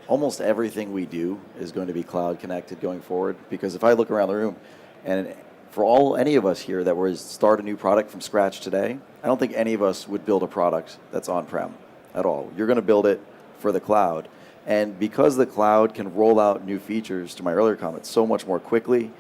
almost everything we do is going to be cloud connected going forward. Because if I look around the room, and for any of us here that were to start a new product from scratch today, I don't think any of us would build a product that's on-prem at all. You're going to build it for the cloud. And because the cloud can roll out new features, to my earlier comment, so much more quickly,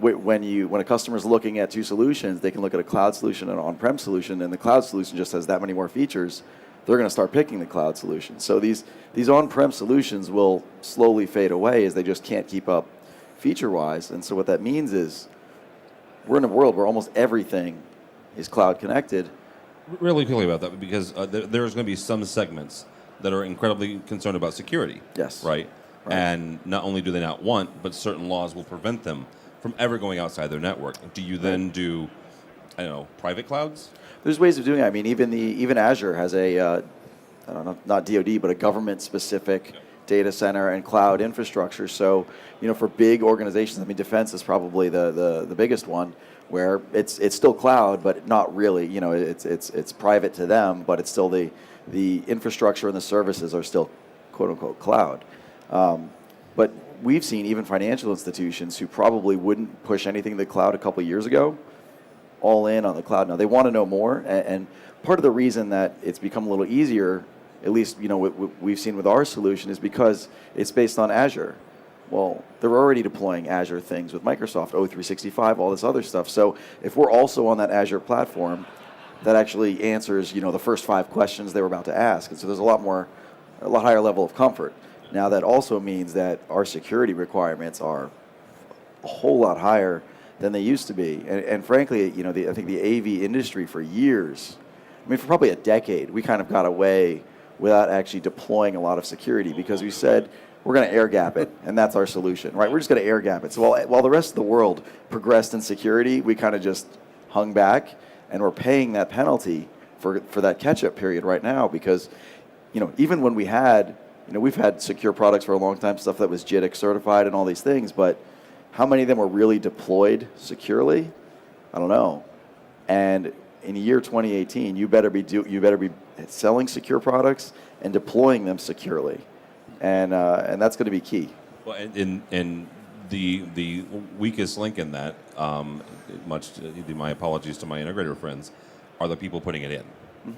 when a customer's looking at two solutions, they can look at a cloud solution and an on-prem solution, and the cloud solution just has that many more features, they're going to start picking the cloud solution. So these on-prem solutions will slowly fade away as they just can't keep up feature-wise. And so what that means is we're in a world where almost everything is cloud connected. Really quickly about that, because there's going to be some segments that are incredibly concerned about security. Yes. Right? And not only do they not want, but certain laws will prevent them from ever going outside their network. Do you then do, I don't know, private clouds? There's ways of doing it. I mean, even Azure has a, I don't know, not DoD, but a government-specific data center and cloud infrastructure. So, for big organizations, I mean, defense is probably the biggest one, where it's still cloud, but not really. It's private to them, but it's still the infrastructure and the services are still quote unquote cloud. But we've seen even financial institutions who probably wouldn't push anything to the cloud a couple of years ago, all in on the cloud. Now they want to know more, and part of the reason that it's become a little easier, at least what we've seen with our solution, is because it's based on Azure. Well, they're already deploying Azure things with Microsoft, O365, all this other stuff. So if we're also on that Azure platform, that actually answers, the first 5 questions they were about to ask. And so there's a lot higher level of comfort. Now that also means that our security requirements are a whole lot higher than they used to be. And frankly, I think the AV industry for years, for probably a decade, we kind of got away without actually deploying a lot of security because we said, we're going to air gap it, and that's our solution, right? We're just going to air gap it. So while the rest of the world progressed in security, we kind of just hung back, and we're paying that penalty for that catch-up period right now because, even when we've had secure products for a long time, stuff that was JITC certified and all these things, but how many of them were really deployed securely? I don't know. And in the year 2018, you better be selling secure products and deploying them securely. And that's going to be key. Well, and the weakest link in that, my apologies to my integrator friends, are the people putting it in,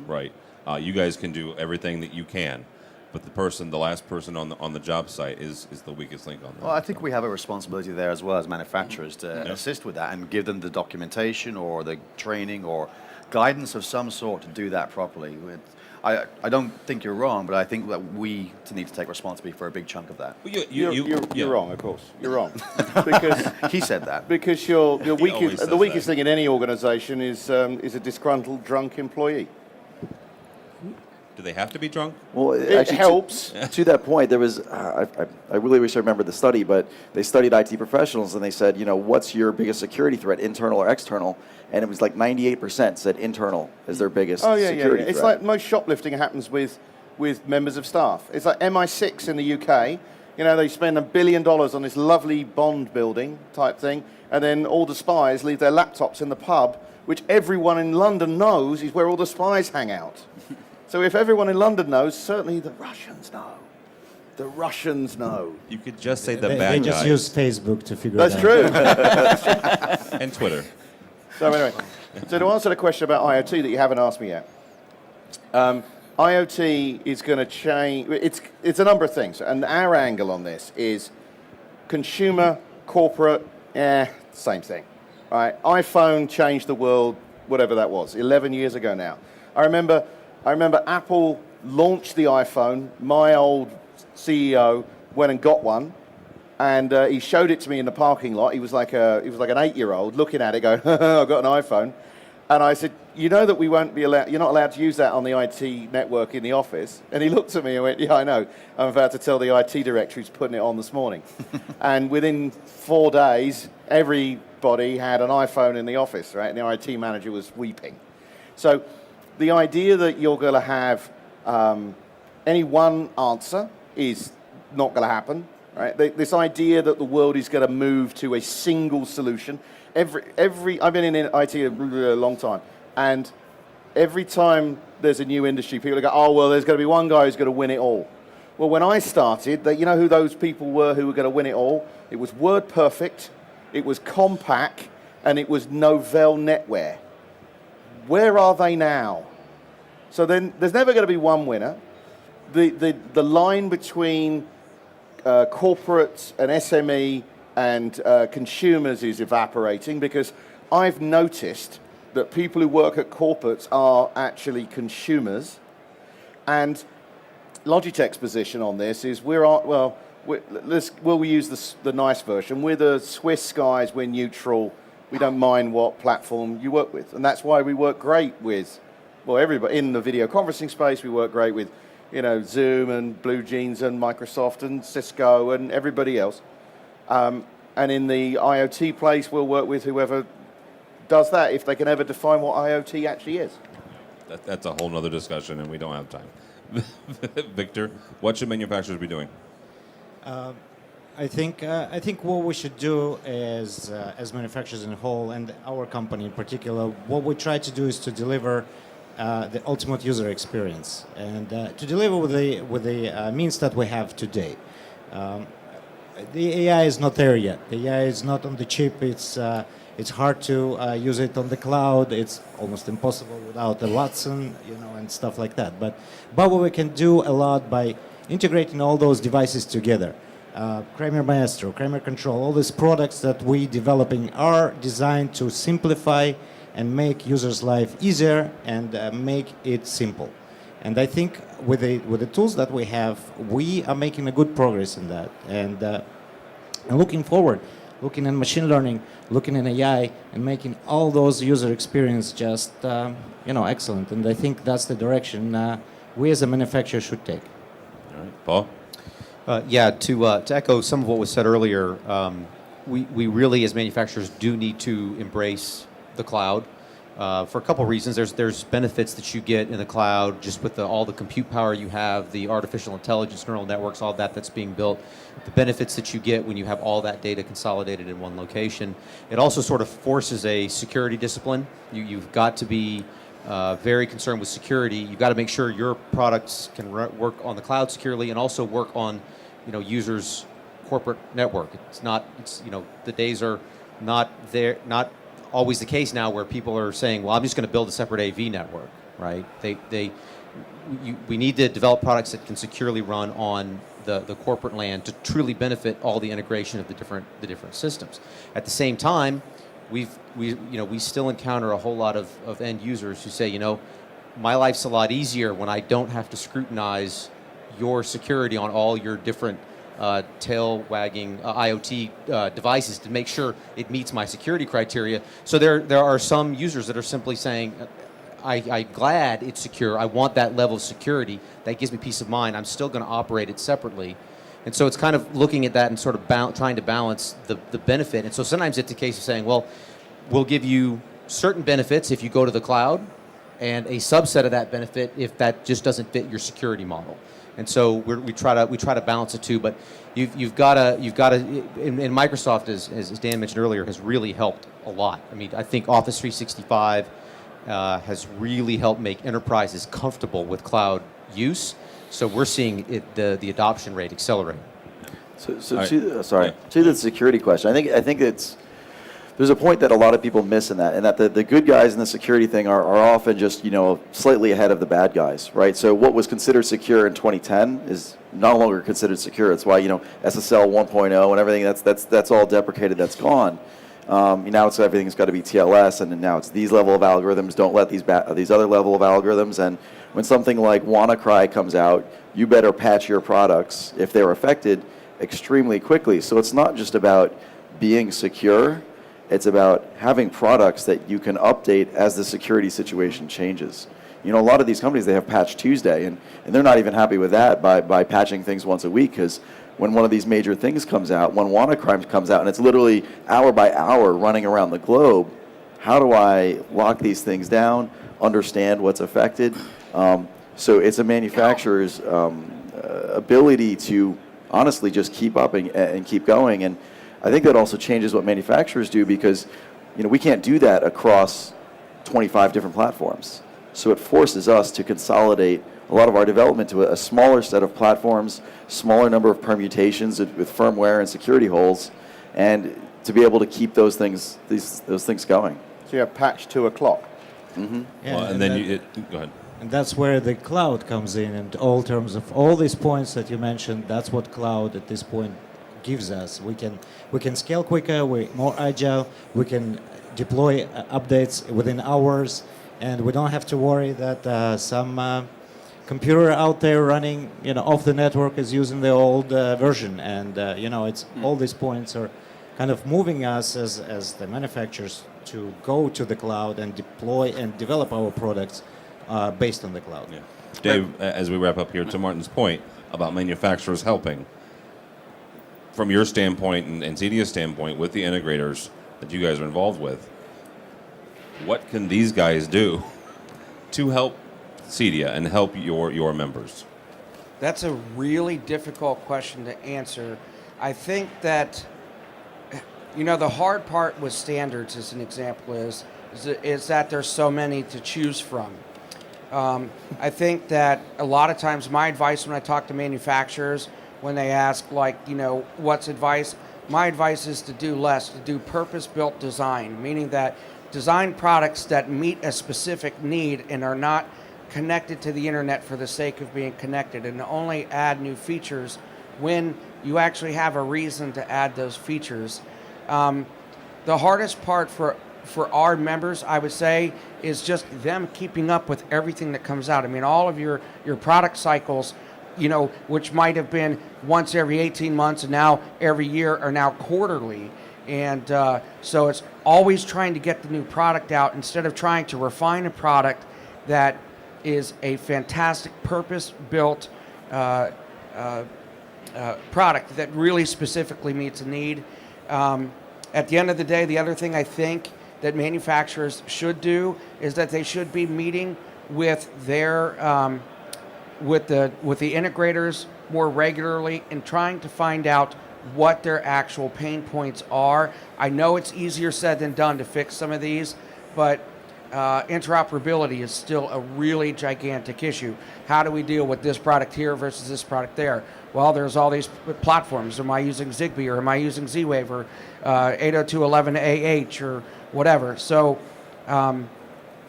right? You guys can do everything that you can, but the last person on the job site is the weakest link on that. Well, I think we have a responsibility there as well as manufacturers to assist with that and give them the documentation or the training or guidance of some sort to do that properly. I don't think you're wrong, but I think that we need to take responsibility for a big chunk of that. Well, You're wrong, of course. You're wrong. Because He said that. because always the says weakest that. thing in any organisation is a disgruntled drunk employee. Do they have to be drunk? Well, It actually, helps. To that point, there was, I really wish I remembered the study, but they studied IT professionals and they said, what's your biggest security threat, internal or external? And it was like 98% said internal is their biggest security threat. It's like most shoplifting happens with members of staff. It's like MI6 in the UK. They spend $1 billion on this lovely Bond building type thing, and then all the spies leave their laptops in the pub, which everyone in London knows is where all the spies hang out. So if everyone in London knows, certainly the Russians know. The Russians know. You could just say the They bad just guys. use Facebook to figure That's it out. true. And Twitter. So anyway, to answer the question about IoT that you haven't asked me yet, IoT is going to change. It's a number of things, and our angle on this is consumer, corporate, same thing. Right? iPhone changed the world, whatever that was, 11 years ago now. I remember Apple launched the iPhone. My old CEO went and got one. And he showed it to me in the parking lot. He was like an 8-year-old looking at it, going, "I've got an iPhone." And I said, "You know that we won't be allowed. You're not allowed to use that on the IT network in the office." And he looked at me and went, "Yeah, I know. I'm about to tell the IT director who's putting it on this morning." And within 4 days, everybody had an iPhone in the office, right? And the IT manager was weeping. So, the idea that you're going to have any one answer is not going to happen. Right? This idea that the world is going to move to a single solution. I've been in IT a long time, and every time there's a new industry, people go, oh, well, there's going to be one guy who's going to win it all. Well, when I started, you know who those people were who were going to win it all? It was WordPerfect, it was Compaq, and it was Novell NetWare. Where are they now? So then there's never going to be one winner. The line between corporates and SME and consumers is evaporating, because I've noticed that people who work at corporates are actually consumers. And Logitech's position on this is we'll use the nice version. We're the Swiss guys, we're neutral. We don't mind what platform you work with. And that's why we work great with, well, everybody in the video conferencing space. We work great with, you know, Zoom and Blue Jeans and Microsoft and Cisco and everybody else. And in the IoT place, we'll work with whoever does that, if they can ever define what IoT actually is. That's a whole nother discussion, and we don't have time. Victor, what should manufacturers be doing? I think what we should do as manufacturers in a whole, and our company in particular, what we try to do is to deliver the ultimate user experience, and to deliver with the means that we have today. The AI is not there yet. The AI is not on the chip. It's hard to use it on the cloud. It's almost impossible without the Watson, you know, and stuff like that. But we can do a lot by integrating all those devices together. Kramer Maestro, Kramer Control, all these products that we developing are designed to simplify and make users' life easier and make it simple. And I think with the tools that we have, we are making a good progress in that. And looking forward, looking at machine learning, looking at AI, and making all those user experience just excellent. And I think that's the direction we as a manufacturer should take. All right, Paul? To echo some of what was said earlier, we really as manufacturers do need to embrace the cloud for a couple of reasons. There's benefits that you get in the cloud just with all the compute power you have, the artificial intelligence, neural networks, all that's being built, the benefits that you get when you have all that data consolidated in one location. It also sort of forces a security discipline. You've got to be very concerned with security. You've got to make sure your products can work on the cloud securely and also work on users' corporate network. The days are not always the case now where people are saying, well, I'm just going to build a separate AV network, right? We need to develop products that can securely run on the corporate LAN to truly benefit all the integration of the different systems. At the same time, we still encounter a whole lot of end users who say, my life's a lot easier when I don't have to scrutinize your security on all your different tail-wagging IoT devices to make sure it meets my security criteria. So there are some users that are simply saying, I'm glad it's secure. I want that level of security. That gives me peace of mind. I'm still going to operate it separately. And so it's kind of looking at that and sort of trying to balance the benefit. And so sometimes it's a case of saying, well, we'll give you certain benefits if you go to the cloud, and a subset of that benefit if that just doesn't fit your security model. And so we try to balance the two. But you've got to and Microsoft, as Dan mentioned earlier, has really helped a lot. I mean, I think Office 365 has really helped make enterprises comfortable with cloud use. So we're seeing the adoption rate accelerate. To the security question, I think there's a point that a lot of people miss in that, and that the good guys in the security thing are often just slightly ahead of the bad guys, right? So what was considered secure in 2010 is no longer considered secure. It's why SSL 1.0 and everything that's all deprecated, that's gone. Now it's everything's got to be TLS, and now it's these level of algorithms. Don't let these other level of algorithms. And when something like WannaCry comes out, you better patch your products if they're affected extremely quickly. So it's not just about being secure. It's about having products that you can update as the security situation changes. A lot of these companies, they have Patch Tuesday, and they're not even happy with that by patching things once a week, because when one of these major things comes out, when WannaCry comes out, and it's literally hour by hour running around the globe, how do I lock these things down, understand what's affected? So it's a manufacturer's ability to honestly just keep up and keep going. And I think that also changes what manufacturers do, because we can't do that across 25 different platforms. So it forces us to consolidate a lot of our development to a smaller set of platforms, smaller number of permutations with firmware and security holes, and to be able to keep those things going. So you have patch 2 o'clock. Yeah, Well, and then go ahead. And that's where the cloud comes in, and all terms of all these points that you mentioned. That's what cloud at this point gives us. We can scale quicker. We're more agile. We can deploy updates within hours, and we don't have to worry that some computer out there running off the network is using the old version. And it's all these points are kind of moving us as the manufacturers to go to the cloud and deploy and develop our products based on the cloud. Yeah. Dave, as we wrap up here, to Martin's point about manufacturers helping, from your standpoint and CEDIA's standpoint with the integrators that you guys are involved with, what can these guys do to help CEDIA and help your members? That's a really difficult question to answer. I think that, the hard part with standards, as an example, is that there's so many to choose from. I think that a lot of times my advice when I talk to manufacturers, when they ask, what's advice? My advice is to do less, to do purpose-built design, meaning that design products that meet a specific need and are not connected to the internet for the sake of being connected, and only add new features when you actually have a reason to add those features. The hardest part for our members, I would say, is just them keeping up with everything that comes out. I mean, all of your product cycles, which might have been once every 18 months and now every year, are now quarterly. And so it's always trying to get the new product out instead of trying to refine a product that is a fantastic purpose-built product that really specifically meets a need. At the end of the day, the other thing I think that manufacturers should do is that they should be meeting with their with the integrators more regularly and trying to find out what their actual pain points are. I know it's easier said than done to fix some of these, but interoperability is still a really gigantic issue. How do we deal with this product here versus this product there? Well, there's all these platforms. Am I using Zigbee, or am I using Z-Wave, or 802.11ah, or whatever? So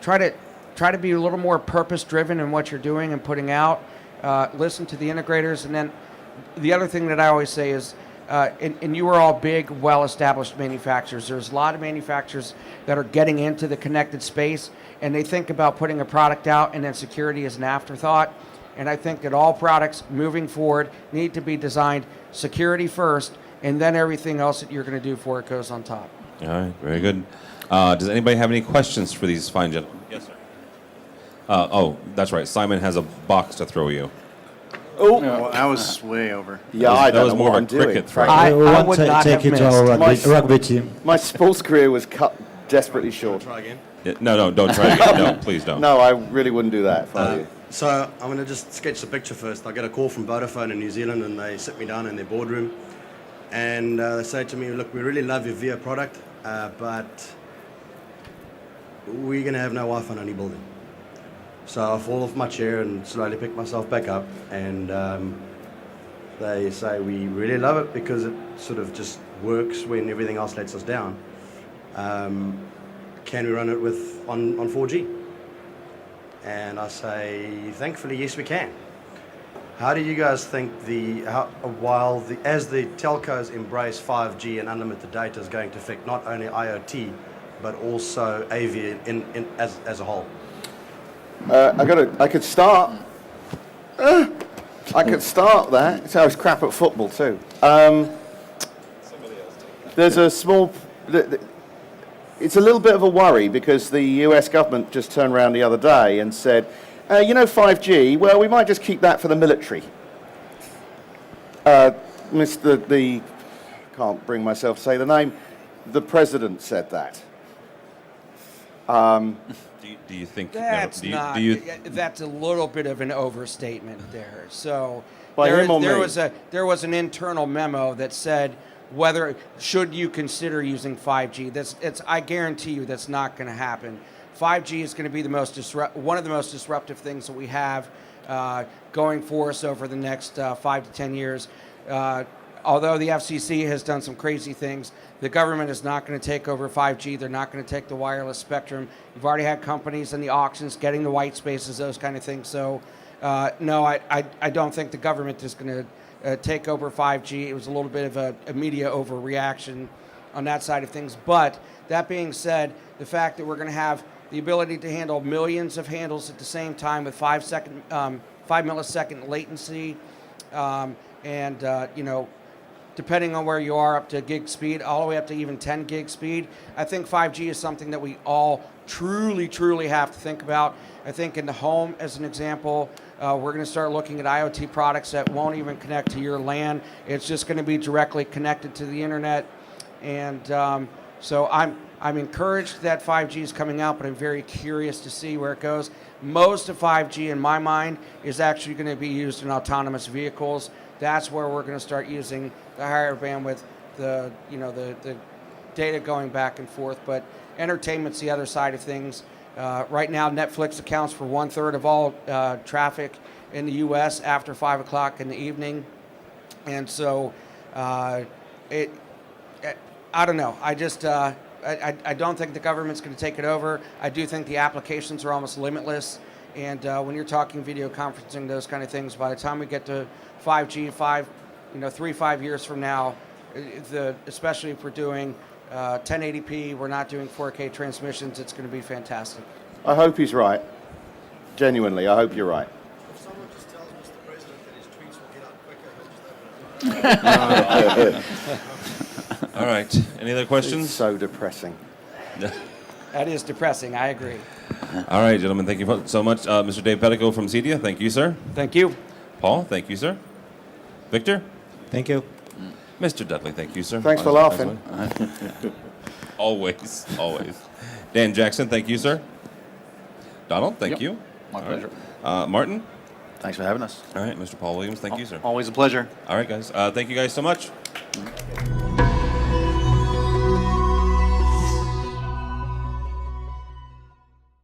try to be a little more purpose-driven in what you're doing and putting out. Listen to the integrators. And then the other thing that I always say is, and you are all big, well-established manufacturers. There's a lot of manufacturers that are getting into the connected space, and they think about putting a product out and then security is an afterthought. And I think that all products moving forward need to be designed security first, and then everything else that you're going to do for it goes on top. All right, very good. Does anybody have any questions for these fine gentlemen? Yes, sir. Oh, that's right. Simon has a box to throw you. Oh, Well, I was way over. yeah, That I don't was know more what of a I'm doing. cricket throw. I We want would to not take have you to our missed. rugby team. My sports career was cut desperately short. Try again. Yeah, no, don't try again. No, please don't. No, I really wouldn't do that if I were you. So I'm going to just sketch the picture first. I get a call from Vodafone in New Zealand, and they sit me down in their boardroom, and they say to me, "Look, we really love your VIA product, but we're going to have no Wi-Fi in any building." So I fall off my chair and slowly pick myself back up, and they say, "We really love it because it sort of just works when everything else lets us down. Can we run it on 4G?" And I say, thankfully, yes, we can. How do you guys think as the telcos embrace 5G and unlimited data is going to affect not only IoT, but also AV as a whole? I could start. I could start that. So I was crap at football too. There's a small. It's a little bit of a worry because the US government just turned around the other day and said, 5G, well, we might just keep that for the military. Can't bring myself to say the name, the president said that. Do you think That's do you, not. do you, That's a little bit of an overstatement there. So By him or there me? there was an internal memo that said should you consider using 5G. I guarantee you that's not going to happen. 5G is going to be one of the most disruptive things that we have going for us over the next 5 to 10 years. Although the FCC has done some crazy things, the government is not going to take over 5G. They're not going to take the wireless spectrum. You've already had companies in the auctions getting the white spaces, those kind of things. So, no, I don't think the government is going to take over 5G. It was a little bit of a media overreaction on that side of things. But that being said, the fact that we're going to have the ability to handle millions of handles at the same time with 5 millisecond latency, depending on where you are, up to gig speed, all the way up to even 10 gig speed. I think 5G is something that we all truly have to think about. I think in the home, as an example, we're going to start looking at IoT products that won't even connect to your LAN. It's just going to be directly connected to the internet. And so I'm encouraged that 5G is coming out, but I'm very curious to see where it goes. Most of 5G, in my mind, is actually going to be used in autonomous vehicles. That's where we're going to start using the higher bandwidth, the data going back and forth. But entertainment's the other side of things. Right now, Netflix accounts for 1/3 of all traffic in the U.S. after 5 o'clock in the evening, and so I don't know. I just I don't think the government's going to take it over. I do think the applications are almost limitless. And when you're talking video conferencing, those kind of things, by the time we get to 5G, 3-5 years from now, especially if we're doing 1080p, we're not doing 4K transmissions, it's going to be fantastic. I hope he's right. Genuinely, I hope you're right. If someone just tells Mr. President that his tweets will get out quicker, he'll just open it. All right. Any other questions? It's so depressing. That is depressing, I agree. All right, gentlemen, thank you so much. Mr. Dave Pedigo from CEDIA, thank you, sir. Thank you. Paul, thank you, sir. Victor? Thank you. Mr. Dudley, thank you, sir. Thanks for laughing. Always. Dan Jackson, thank you, sir. Donald, thank you. My All pleasure. right. Martin? Thanks for having us. All right, Mr. Paul Williams, thank you, sir. Always a pleasure. All right, guys. Thank you guys so much.